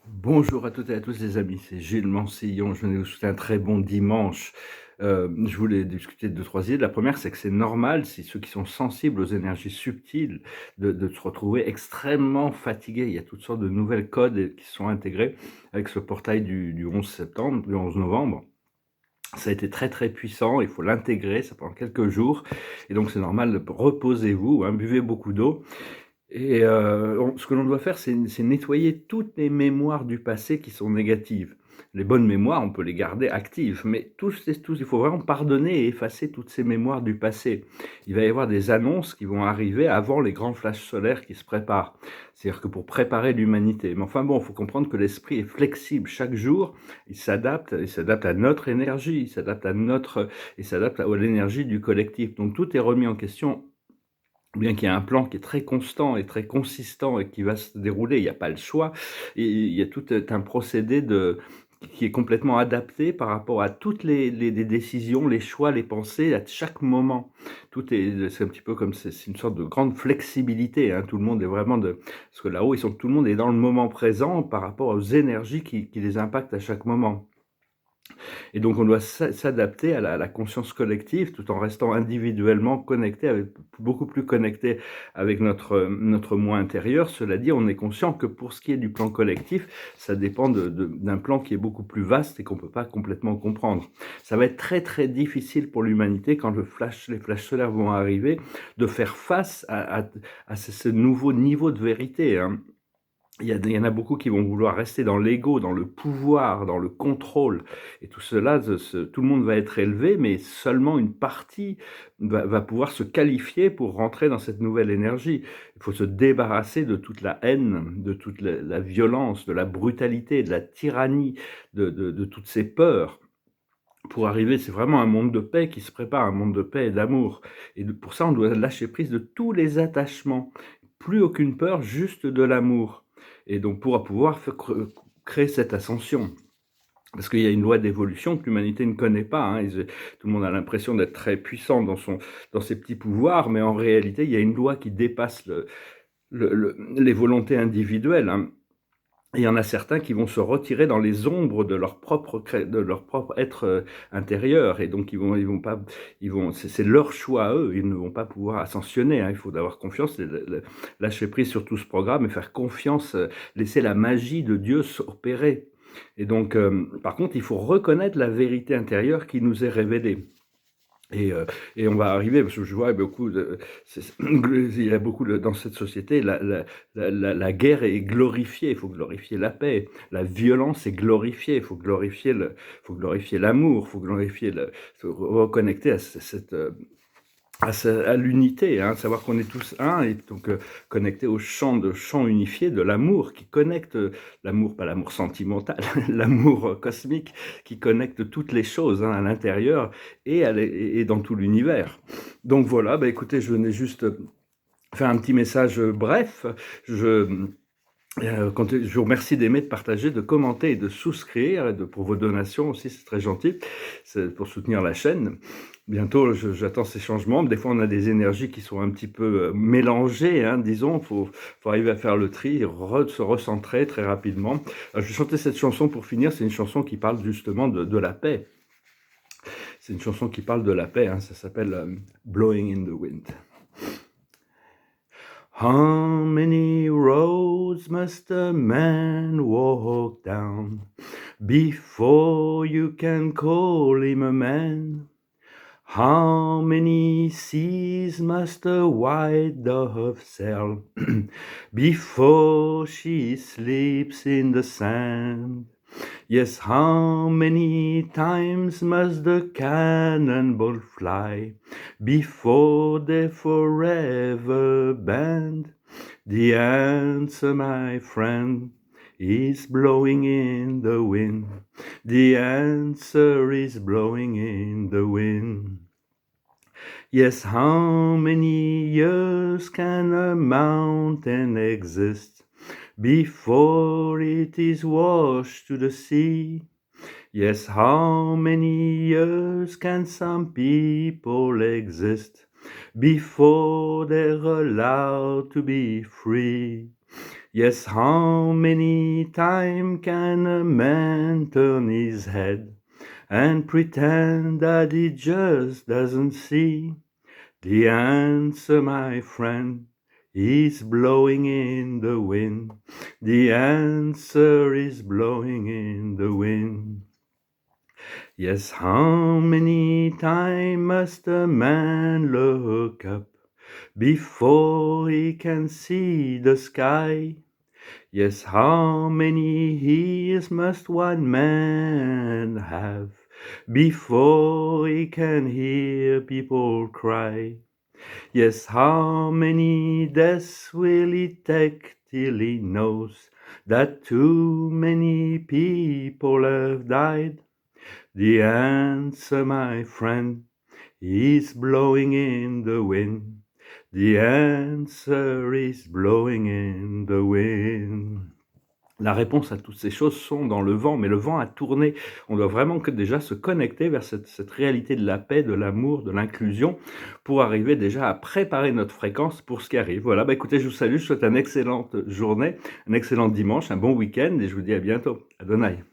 Bonjour à toutes et à tous les amis, c'est Gilles Mansillon, je vous souhaite un très bon dimanche. Je voulais discuter de 2-3 idées. La première, c'est que c'est normal, si ceux qui sont sensibles aux énergies subtiles, de se retrouver extrêmement fatigués. Il y a toutes sortes de nouvelles codes qui sont intégrés avec ce portail du 11 septembre, du 11 novembre. Ça a été très, très puissant, il faut l'intégrer, ça prend quelques jours et donc c'est normal, reposez-vous, hein, buvez beaucoup d'eau et ce que l'on doit faire, c'est nettoyer toutes les mémoires du passé qui sont négatives. Les bonnes mémoires, on peut les garder actives, mais il faut vraiment pardonner et effacer toutes ces mémoires du passé. Il va y avoir des annonces qui vont arriver avant les grands flashs solaires qui se préparent. C'est-à-dire que pour préparer l'humanité. Mais enfin bon, il faut comprendre que l'esprit est flexible. Chaque jour, il s'adapte à notre énergie, il s'adapte à l'énergie du collectif. Donc tout est remis en question. Bien qu'il y ait un plan qui est très constant et très consistant et qui va se dérouler, il n'y a pas le choix. Et il y a tout un procédé qui est complètement adapté par rapport à toutes les décisions, les choix, les pensées à chaque moment. C'est un petit peu comme c'est une sorte de grande flexibilité, hein. Tout le monde est vraiment parce que là-haut, tout le monde est dans le moment présent par rapport aux énergies qui les impactent à chaque moment. Et donc on doit s'adapter à la conscience collective tout en restant individuellement connecté, beaucoup plus connecté avec notre moi intérieur. Cela dit, on est conscient que pour ce qui est du plan collectif, ça dépend d'un plan qui est beaucoup plus vaste et qu'on ne peut pas complètement comprendre. Ça va être très très difficile pour l'humanité quand les flashs solaires vont arriver de faire face à ce nouveau niveau de vérité, hein. Il y en a beaucoup qui vont vouloir rester dans l'ego, dans le pouvoir, dans le contrôle et tout cela, tout le monde va être élevé, mais seulement une partie va pouvoir se qualifier pour rentrer dans cette nouvelle énergie. Il faut se débarrasser de toute la haine, de toute la violence, de la brutalité, de la tyrannie, de toutes ces peurs. Pour arriver, c'est vraiment un monde de paix qui se prépare, un monde de paix et d'amour. Et pour ça, on doit lâcher prise de tous les attachements. Plus aucune peur, juste de l'amour. Et donc, pour pouvoir créer cette ascension. Parce qu'il y a une loi d'évolution que l'humanité ne connaît pas, hein. Tout le monde a l'impression d'être très puissant dans ses petits pouvoirs, mais en réalité, il y a une loi qui dépasse les volontés individuelles, hein. Et il y en a certains qui vont se retirer dans les ombres de leur propre être intérieur, et donc c'est leur choix à eux, ils ne vont pas pouvoir ascensionner, hein. Il faut avoir confiance, lâcher prise sur tout ce programme et faire confiance, laisser la magie de Dieu s'opérer. Et donc, par contre, il faut reconnaître la vérité intérieure qui nous est révélée. Et, euh, et on va arriver, parce que je vois il y a beaucoup dans cette société, la guerre est glorifiée, il faut glorifier la paix. La violence est glorifiée, faut glorifier l'amour, faut reconnecter à l'unité, hein, savoir qu'on est tous un, et donc connecté au champ unifié de l'amour qui connecte l'amour, pas l'amour sentimental, l'amour cosmique qui connecte toutes les choses, hein, à l'intérieur et dans tout l'univers. Donc voilà, bah écoutez, je venais juste faire un petit message bref. Je vous remercie d'aimer, de partager, de commenter et de souscrire, et pour vos donations aussi, c'est très gentil, c'est pour soutenir la chaîne. Bientôt, j'attends ces changements. Des fois, on a des énergies qui sont un petit peu mélangées, hein, disons. Faut arriver à faire le tri, se recentrer très rapidement. Je vais chanter cette chanson pour finir. C'est une chanson qui parle justement de la paix. C'est une chanson qui parle de la paix, hein. Ça s'appelle Blowing in the Wind. How many roads must a man walk down before you can call him a man? How many seas must a white dove sail before she sleeps in the sand? Yes, how many times must the cannonball fly before they forever banned? The answer, my friend, is blowing in the wind. The answer is blowing in the wind. Yes, how many years can a mountain exist before it is washed to the sea? Yes, how many years can some people exist before they're allowed to be free? Yes, how many times can a man turn his head and pretend that he just doesn't see? The answer, my friend, is blowing in the wind. The answer is blowing in the wind. Yes, how many times must a man look up before he can see the sky? Yes, how many ears must one man have before he can hear people cry? Yes, how many deaths will it take till he knows that too many people have died? The answer, my friend, is blowing in the wind. The answer is blowing in the wind. La réponse à toutes ces choses sont dans le vent, mais le vent a tourné. On doit vraiment que déjà se connecter vers cette réalité de la paix, de l'amour, de l'inclusion, pour arriver déjà à préparer notre fréquence pour ce qui arrive. Voilà, bah, écoutez, je vous salue, je vous souhaite une excellente journée, un excellent dimanche, un bon week-end et je vous dis à bientôt. Adonai.